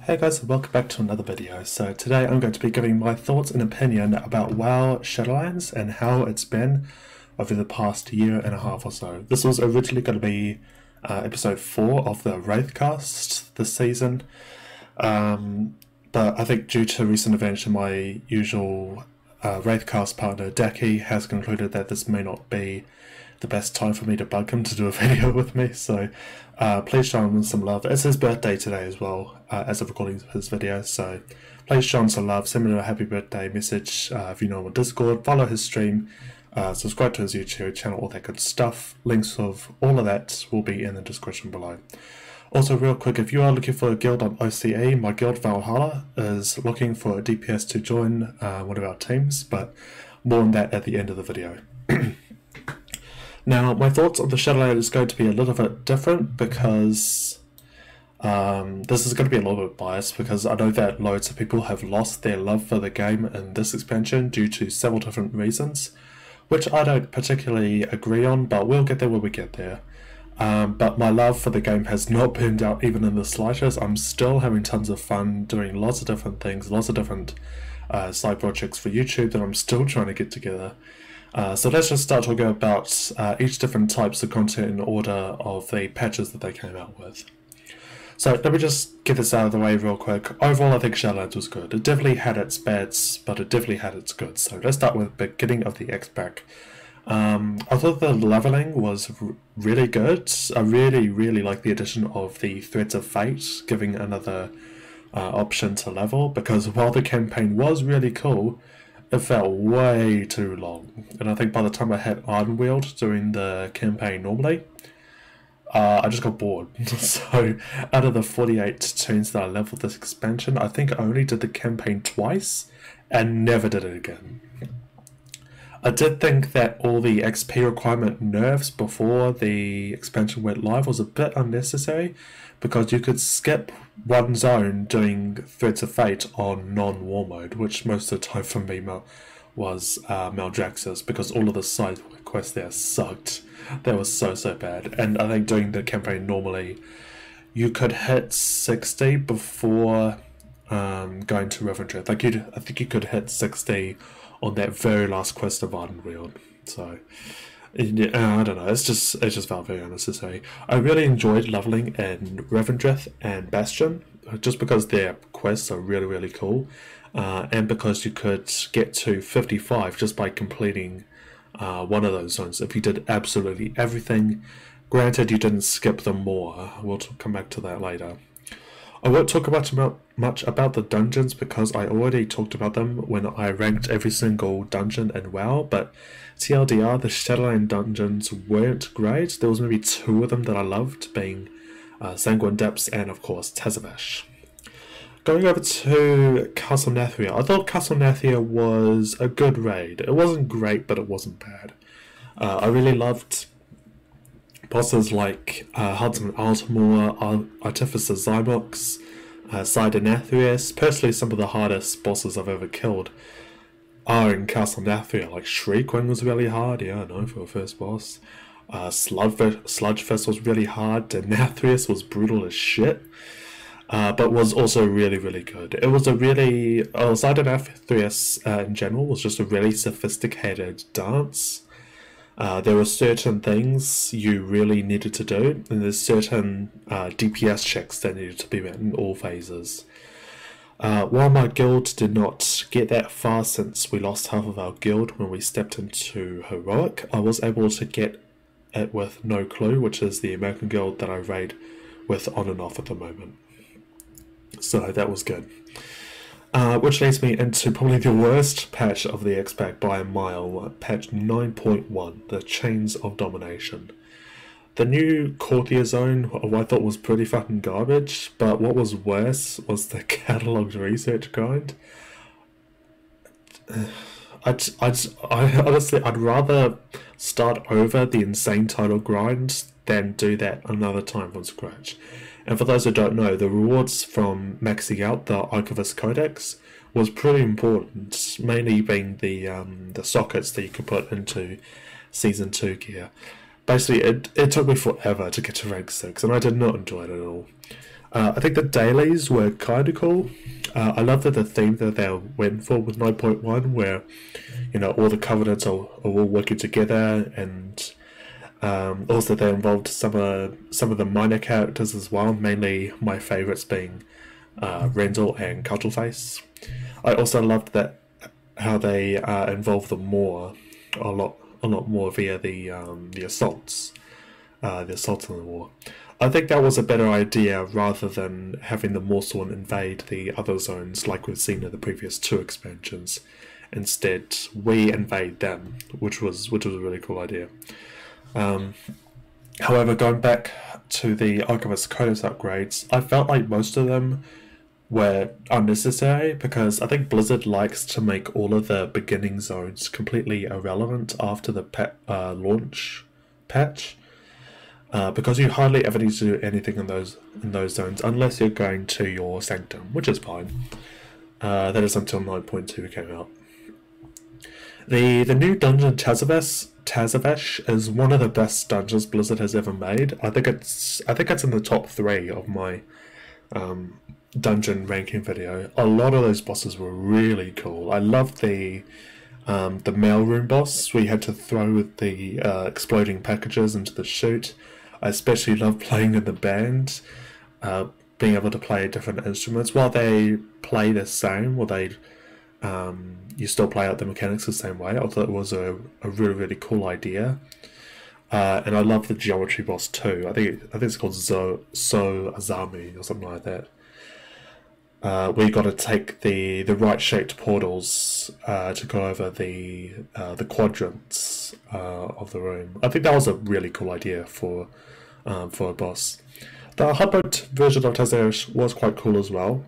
Hey guys, and welcome back to another video. So today I'm going to be giving my thoughts and opinion about WoW Shadowlands and how it's been over the past year and a half or so. This was originally going to be episode 4 of the Wraithcast this season, but I think due to recent events, my usual Wraithcast partner Daki has concluded that this may not be the best time for me to bug him to do a video with me, so please show him some love. It's his birthday today as well, as of recording his video, so please show him some love, send him a happy birthday message if you know him on Discord, follow his stream, subscribe to his YouTube channel, all that good stuff. Links of all of that will be in the description below. Also, real quick, if you are looking for a guild on OCE, my guild Valhalla is looking for a DPS to join one of our teams, but more on that at the end of the video. Now, my thoughts on the Shadowlands is going to be a little bit different because this is going to be a little bit biased because I know that loads of people have lost their love for the game in this expansion due to several different reasons, which I don't particularly agree on, but we'll get there when we get there. But my love for the game has not burned out even in the slightest. I'm still having tons of fun doing lots of different things, lots of different side projects for YouTube that I'm still trying to get together. So let's just start talking about each different types of content in order of the patches that they came out with. So let me just get this out of the way real quick. Overall, I think Shadowlands was good. It definitely had its bads, but it definitely had its goods. So let's start with the beginning of the X-Pack. I thought the leveling was really good. I really like the addition of the Threads of Fate, giving another option to level, because while the campaign was really cool, it felt way too long, and I think by the time I had Ironweald doing the campaign normally, I just got bored. So out of the 48 tunes that I leveled this expansion, I think I only did the campaign twice and never did it again. I did think that all the XP requirement nerfs before the expansion went live was a bit unnecessary, because you could skip one zone doing Threads of Fate on non-war mode, which most of the time for me was Maldraxxus, because all of the side quests there sucked. They were so bad. And I think doing the campaign normally, you could hit 60 before going to Revendreth. I think you could hit 60 on that very last quest of Ironweald. So I don't know, it just felt very unnecessary. I really enjoyed leveling in Revendreth and Bastion, just because their quests are really cool, and because you could get to 55 just by completing one of those zones if you did absolutely everything. Granted, you didn't skip them more. We'll come back to that later. I won't talk much about the dungeons because I already talked about them when I ranked every single dungeon in WoW, but TLDR, the Shadowlands dungeons weren't great. There was maybe 2 of them that I loved, being Sanguine Depths and of course Tazavesh. Going over to Castle Nathria, I thought Castle Nathria was a good raid. It wasn't great, but it wasn't bad. I really loved bosses like Hudson Altamore, Artificer Zymox, Sidon Athreus. Personally, some of the hardest bosses I've ever killed are in Castle Nathria. Like Shriekwing was really hard, yeah, I know, for a first boss. Sludgefest was really hard, and Nathrius was brutal as shit, but was also really good. It was a really... Sidon Athreus in general was just a really sophisticated dance. There were certain things you really needed to do, and there's certain DPS checks that needed to be met in all phases. While my guild did not get that far since we lost half of our guild when we stepped into Heroic, I was able to get it with No Clue, which is the American guild that I raid with on and off at the moment. So that was good. Which leads me into probably the worst patch of the X-Pack by a mile, patch 9.1, the Chains of Domination. The new Courtier zone, I thought was pretty fucking garbage, but what was worse was the catalogued research grind. I honestly, I'd rather start over the insane title grind than do that another time from scratch. And for those who don't know, the rewards from maxing out the Archivist Codex was pretty important, mainly being the sockets that you could put into Season 2 gear. Basically, it took me forever to get to rank 6, and I did not enjoy it at all. I think the dailies were kind of cool. I love that the theme that they went for with 9.1, where all the covenants are all working together, and also they involved some of the minor characters as well. Mainly my favourites being Rendell and Cuttleface. I also loved that how they involved them a lot more via the assaults, the assaults on the war. I think that was a better idea rather than having the Morsworn invade the other zones like we've seen in the previous 2 expansions. Instead, we invade them, which was a really cool idea. However, going back to the Archivist Codex upgrades, I felt like most of them were unnecessary because I think Blizzard likes to make all of the beginning zones completely irrelevant after the launch patch. Because you hardly ever need to do anything in those zones unless you're going to your Sanctum, which is fine. That is until 9.2 came out. The new dungeon Tazavesh is one of the best dungeons Blizzard has ever made. I think it's in the top 3 of my dungeon ranking video. A lot of those bosses were really cool. I loved the mailroom boss. We had to throw the exploding packages into the chute. I especially love playing in the band, being able to play different instruments while they play the same, or you still play out the mechanics the same way. I thought it was a really cool idea, and I love the geometry boss too. I think it's called So Azami or something like that. We got to take the right shaped portals to go over the quadrants of the room. I think that was a really cool idea for a boss. The hardmode version of Tazavesh was quite cool as well.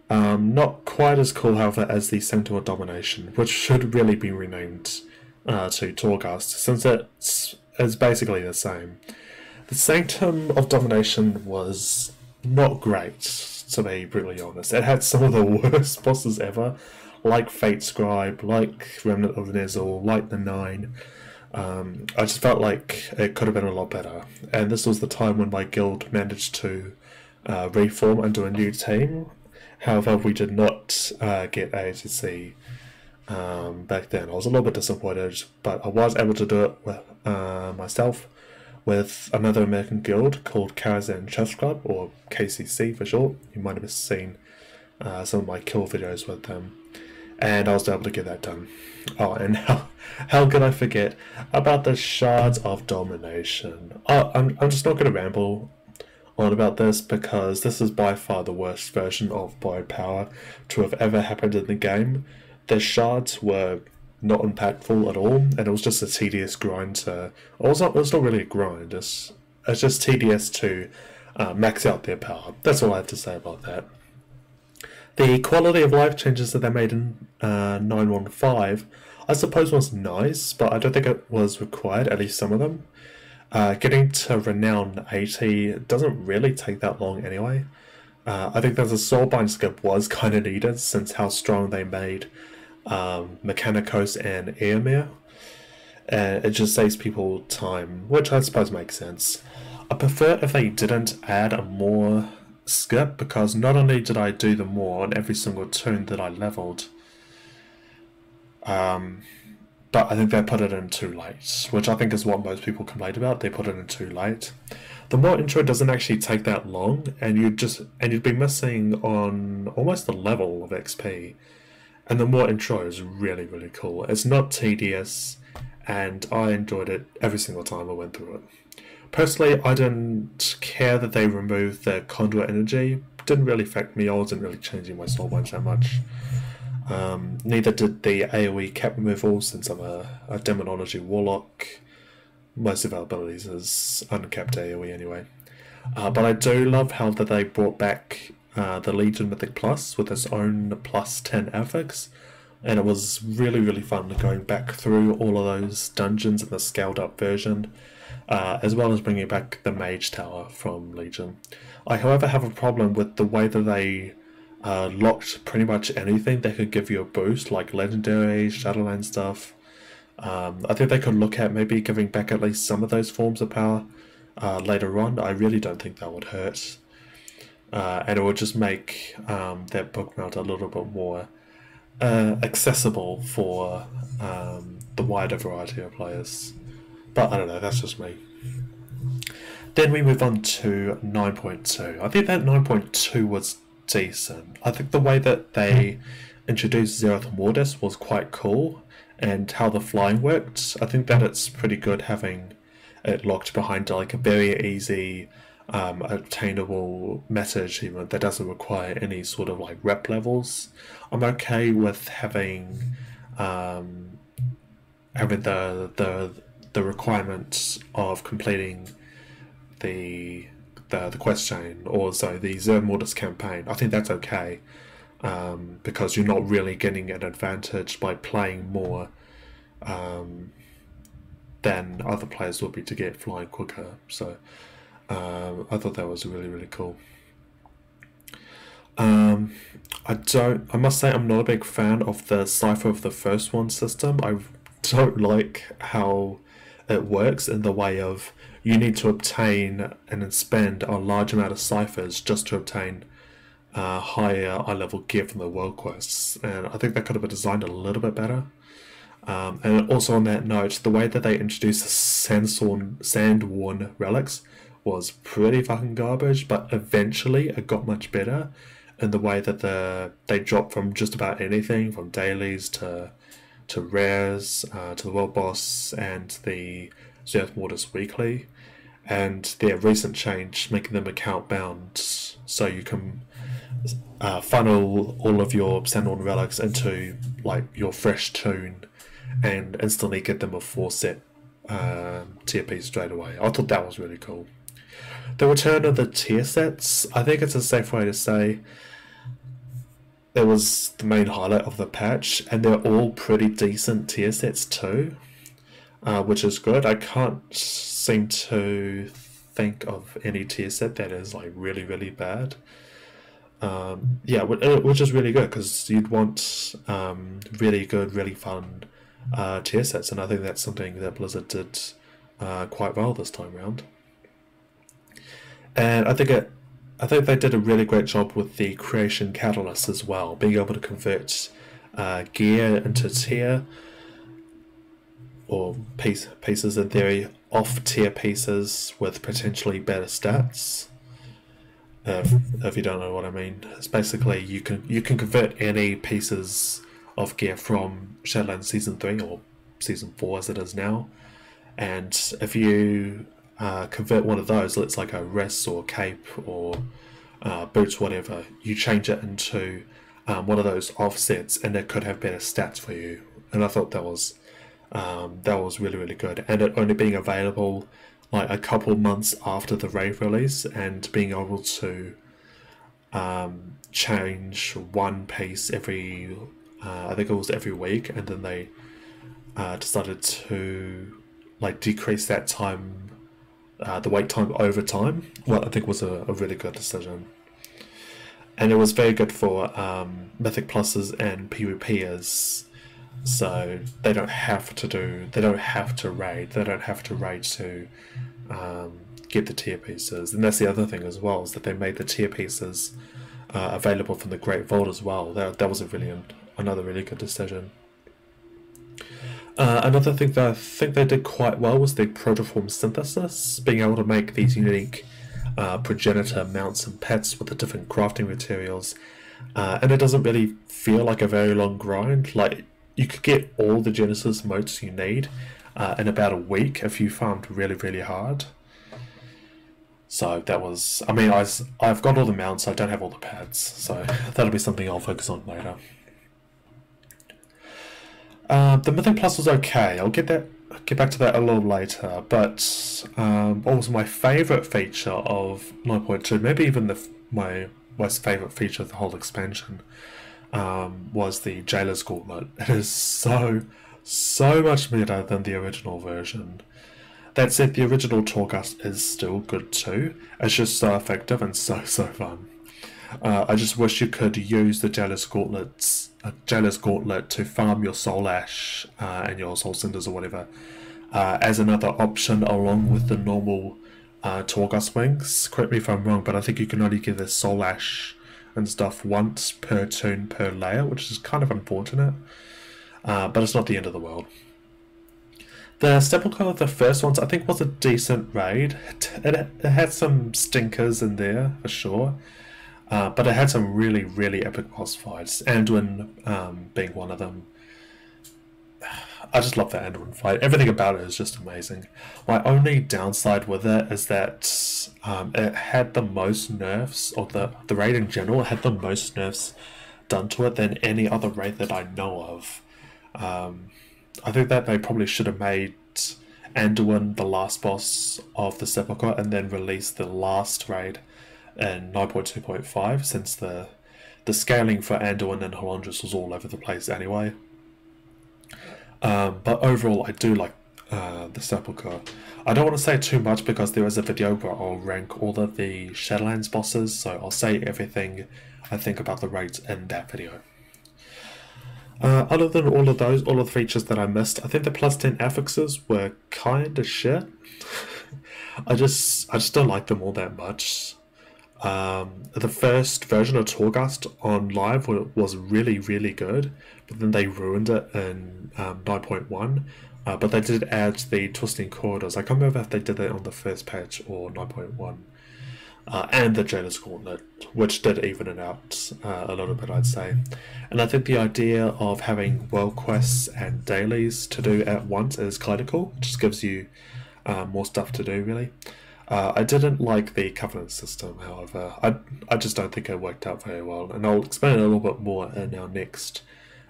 Not quite as cool, however, as the Sanctum of Domination, which should really be renamed to Torghast, since it's basically the same. The Sanctum of Domination was not great, to be brutally honest. It had some of the worst bosses ever, like Fate Scribe, like Remnant of Nezzel, like the Nine. I just felt like it could have been a lot better. And this was the time when my guild managed to reform under a new team. However, we did not get AATC back then. I was a little bit disappointed, but I was able to do it with myself with another American guild called Karazhan Chess Club, or KCC for short. You might have seen some of my kill videos with them, and I was able to get that done. Oh, and how could I forget about the Shards of Domination? Oh, I'm just not going to ramble on about this because this is by far the worst version of borrowed power to have ever happened in the game. The shards were not impactful at all, and it was just a tedious grind to... It was not really a grind, it's just tedious to max out their power. That's all I have to say about that. The quality of life changes that they made in 9.1.5 I suppose was nice, but I don't think it was required, at least some of them. Getting to Renown 80 doesn't really take that long anyway. I think that the Soulbind skip was kind of needed since how strong they made Mechanicos and Eomer. It just saves people time, which I suppose makes sense. I prefer if they didn't add a more skip, because not only did I do the more on every single turn that I leveled, but I think they put it in too late, which I think is what most people complained about. They put it in too late. The more intro doesn't actually take that long, and you'd be missing on almost a level of XP. And the more intro is really, really cool. It's not tedious, and I enjoyed it every single time I went through it. Personally, I didn't care that they removed the conduit energy. Didn't really affect me. I wasn't really changing my soul bunch that much. Neither did the AoE cap removal, since I'm a Demonology Warlock. Most of our abilities is uncapped AoE anyway. But I do love how that they brought back the Legion Mythic Plus with its own plus 10 affix. And it was really, really fun going back through all of those dungeons in the scaled up version, as well as bringing back the Mage Tower from Legion. I, however, have a problem with the way that they locked pretty much anything that could give you a boost, like Legendary, Shadowlands stuff. I think they could look at maybe giving back at least some of those forms of power later on. I really don't think that would hurt. and it will just make that book mount a little bit more accessible for the wider variety of players. But I don't know, that's just me. Then we move on to 9.2. I think that 9.2 was decent. I think the way that they introduced Zeroth Mortis was quite cool, and how the flying worked. I think that it's pretty good having it locked behind like a very easy obtainable meta achievement that doesn't require any sort of like rep levels. I'm okay with having the requirement of completing the quest chain, or so the Zero Mortis campaign. I think that's okay, because you're not really getting an advantage by playing more than other players will be to get flying quicker. So I thought that was really, really cool. I must say I'm not a big fan of the Cipher of the First One system. I don't like how it works in the way of you need to obtain and spend a large amount of ciphers just to obtain higher eye-level gear from the world quests, and I think that could have been designed a little bit better. And also on that note, the way that they introduced the sand-worn relics was pretty fucking garbage, but eventually it got much better in the way that they dropped from just about anything, from dailies to rares, to the world boss and the Zeroth Mortis weekly, and their recent change making them account bound, so you can funnel all of your sand-worn relics into like your fresh tune and instantly get them a 4-set tier piece straight away. I thought that was really cool. The return of the tier sets, I think it's a safe way to say, it was the main highlight of the patch, and they're all pretty decent tier sets too, which is good. I can't seem to think of any tier set that is like really, really bad. Yeah, which is really good, because you'd want really good, really fun tier sets, and I think that's something that Blizzard did quite well this time around. And I think they did a really great job with the creation catalyst as well, being able to convert gear into tier, or pieces in theory, off tier pieces with potentially better stats. If you don't know what I mean, it's basically you can convert any pieces of gear from Shadowlands Season 3 or Season 4 as it is now, and if you convert one of those, let's like a res or cape or boots, whatever, you change it into one of those offsets, and it could have better stats for you. And I thought that was really, really good, and it only being available like a couple months after the raid release, and being able to change one piece every I think it was every week, and then they decided to like decrease that time, the wait time over time. Well, I think was a really good decision, and it was very good for Mythic Pluses and PvPers. So they don't have to raid. They don't have to raid to get the tier pieces. And that's the other thing as well, is that they made the tier pieces available from the Great Vault as well. That was another really good decision. Another thing that I think they did quite well was the protoform synthesis, being able to make these unique progenitor mounts and pets with the different crafting materials. And it doesn't really feel like a very long grind. Like, you could get all the Genesis motes you need in about a week if you farmed really, really hard. So that was, I mean, I've got all the mounts, I don't have all the pads, so that'll be something I'll focus on later. The Mythic Plus was okay. I'll get back to that a little later. But what was my favourite feature of 9.2, maybe even my most favourite feature of the whole expansion, was the Jailer's Gauntlet. It is so much better than the original version. That said, the original Torghast is still good too. It's just so effective and so fun. I just wish you could use the Jailer's Gauntlet to farm your Soul Ash and your Soul Cinders or whatever as another option along with the normal Torghast wings. Correct me if I'm wrong, but I think you can only get the Soul Ash and stuff once per turn per layer, which is kind of unfortunate. But it's not the end of the world. The Sepulchre, the first ones, I think was a decent raid. It had some stinkers in there, for sure. But it had some really, really epic boss fights. Anduin being one of them. I just love the Anduin fight. Everything about it is just amazing. My only downside with it is that it had the most nerfs, or the raid in general had the most nerfs done to it than any other raid that I know of. I think that they probably should have made Anduin the last boss of the Sepulchre and then released the last raid in 9.2.5, since the scaling for Anduin and Halandris was all over the place anyway. But overall, I do like the Sepulchre. I don't want to say too much because there is a video where I'll rank all of the Shadowlands bosses, so I'll say everything I think about the raids in that video. Other than all of those, all of the features that I missed, I think the plus 10 affixes were kind of shit. I just don't like them all that much. The first version of Torghast on live was really, really good, but then they ruined it in 9.1. But they did add the twisting corridors. I can't remember if they did it on the first patch or 9.1. And the Jailer's Gauntlet, which did even it out a little bit, I'd say. And I think the idea of having world quests and dailies to do at once is kind of cool. It just gives you more stuff to do, really. I didn't like the Covenant system, however. I just don't think it worked out very well, and I'll explain it a little bit more in our next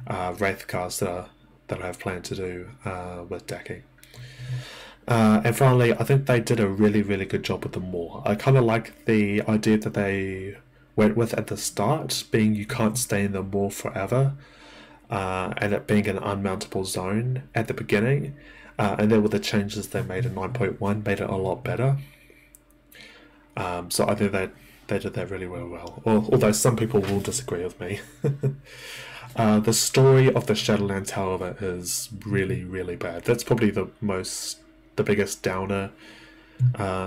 Wraithcast that I have planned to do with decking. And finally, I think they did a really, really good job with the Maw. I kind of like the idea that they went with at the start, being you can't stay in the Maw forever, and it being an unmountable zone at the beginning. And then with the changes they made in 9.1 made it a lot better. So I think they did that really well. Although some people will disagree with me. The story of the Shadowlands, however, is really, really bad. That's probably the biggest downer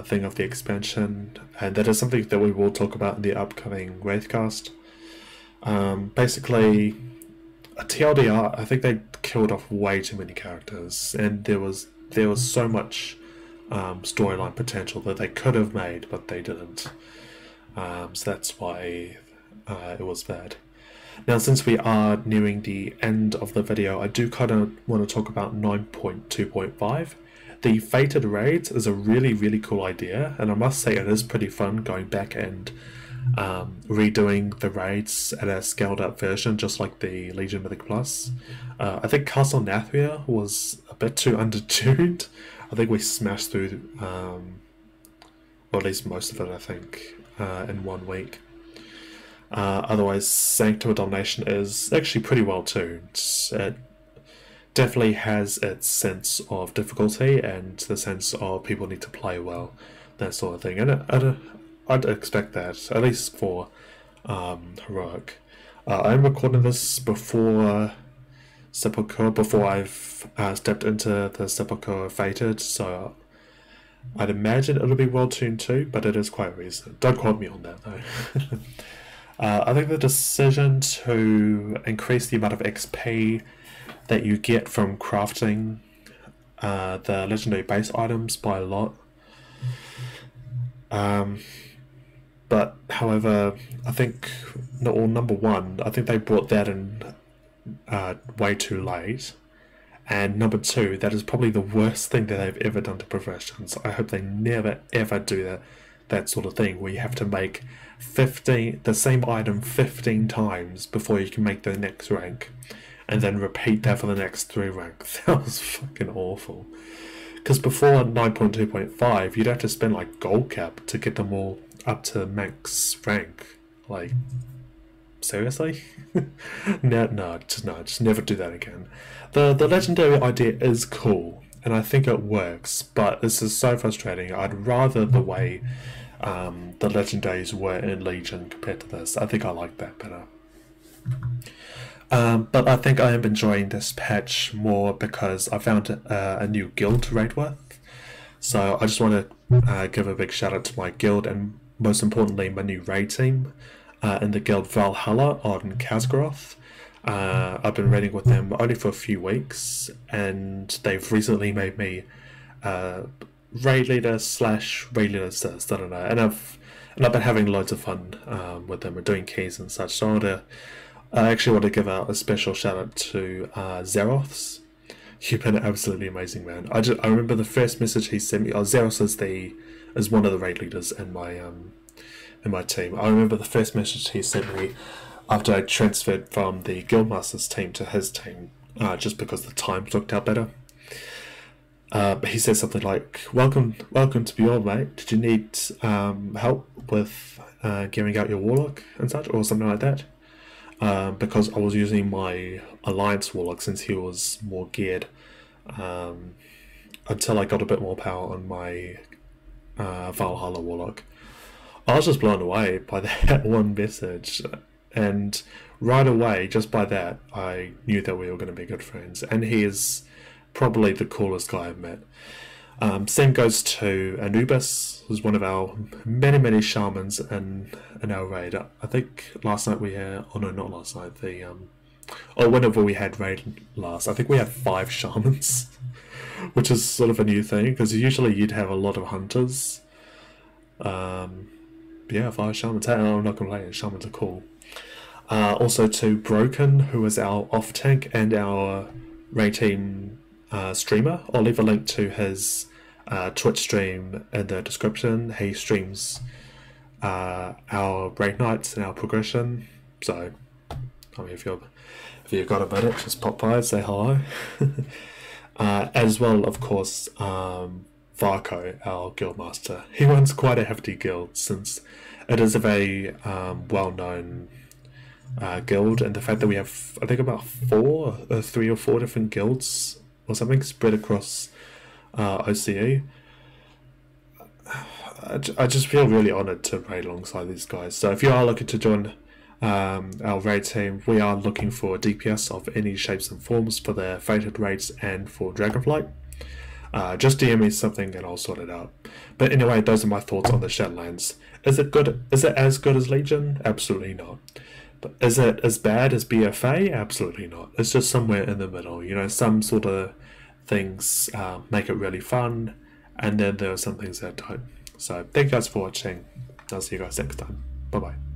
thing of the expansion, and that is something that we will talk about in the upcoming Wraithcast. Basically, a TLDR, I think they killed off way too many characters, and there was so much storyline potential that they could have made, but they didn't. So that's why it was bad. Now, since we are nearing the end of the video, I do kind of want to talk about 9.2.5. The Fated Raids is a really, really cool idea, and I must say it is pretty fun going back and redoing the raids at a scaled up version, just like the Legion Mythic Plus. I think Castle Nathria was a bit too undertuned. I think we smashed through, or at least most of it, I think, in 1 week. Otherwise, Sanctum of Domination is actually pretty well tuned. It definitely has its sense of difficulty and the sense of people need to play well, that sort of thing. And I'd expect that, at least for Heroic. I'm recording this before Sepulchre, before I've stepped into the Sepulchre Fated, so I'd imagine it'll be well tuned too, but it is quite recent. Don't quote me on that though. I think the decision to increase the amount of XP that you get from crafting the legendary base items by a lot. But however, I think, number one, I think they brought that in way too late. And number two, that is probably the worst thing that they've ever done to professions. I hope they never ever do that sort of thing where you have to make the same item 15 times before you can make the next rank, and then repeat that for the next 3 ranks. That was fucking awful. Because before 9.2.5, you'd have to spend like gold cap to get them all up to max rank. Like, seriously? No, just never do that again. The legendary idea is cool, and I think it works, but this is so frustrating. I'd rather the way the legendaries were in Legion compared to this. I think I like that better. But I think I am enjoying this patch more because I found a new guild to raid with, So I just want to give a big shout out to my guild, and most importantly my new raid team in the guild Valhalla on Khazgroth. I've been raiding with them only for a few weeks, and they've recently made me raid leader slash raid leader assist, I don't know, and I've been having loads of fun with them and doing keys and such. So I actually want to give out a special shout out to Zeroths. You've been absolutely amazing, man. I remember the first message he sent me. Zeros is one of the raid leaders in my team. I remember the first message he sent me after I transferred from the Guildmaster's team to his team, just because the times looked out better. He said something like, welcome to Beyond, mate. Did you need help with gearing out your Warlock and such, or something like that? Because I was using my Alliance Warlock since he was more geared, until I got a bit more power on my Valhalla Warlock. I was just blown away by that one message, and right away, just by that, I knew that we were going to be good friends, and he is probably the coolest guy I've met. Same goes to Anubis, who's one of our many shamans in our raid. I think last night we had, oh no, not last night, whenever we had raid last, I think we had 5 shamans, which is sort of a new thing, because usually you'd have a lot of hunters. Yeah, 5 shamans. Hey, I'm not complaining, shamans are cool. Also to Broken, who is our off-tank and our raid team streamer. I'll leave a link to his Twitch stream in the description. He streams our raid nights and our progression. So, I mean, if you've got a minute, just pop by and say hello. As well, of course, Varco, our guildmaster. He runs quite a hefty guild, since it is a very well-known guild, and the fact that we have, I think, about 3 or 4 different guilds or something spread across OCE. I just feel really honoured to raid alongside these guys. So if you are looking to join our raid team, we are looking for DPS of any shapes and forms for the Fated raids and for Dragonflight. Just DM me something and I'll sort it out. But anyway, those are my thoughts on the Shadowlands. Is it good? Is it as good as Legion? Absolutely not. But is it as bad as BFA? Absolutely not. It's just somewhere in the middle. You know, some sort of things make it really fun, and then there are some things that don't. So thank you guys for watching. I'll see you guys next time. Bye bye.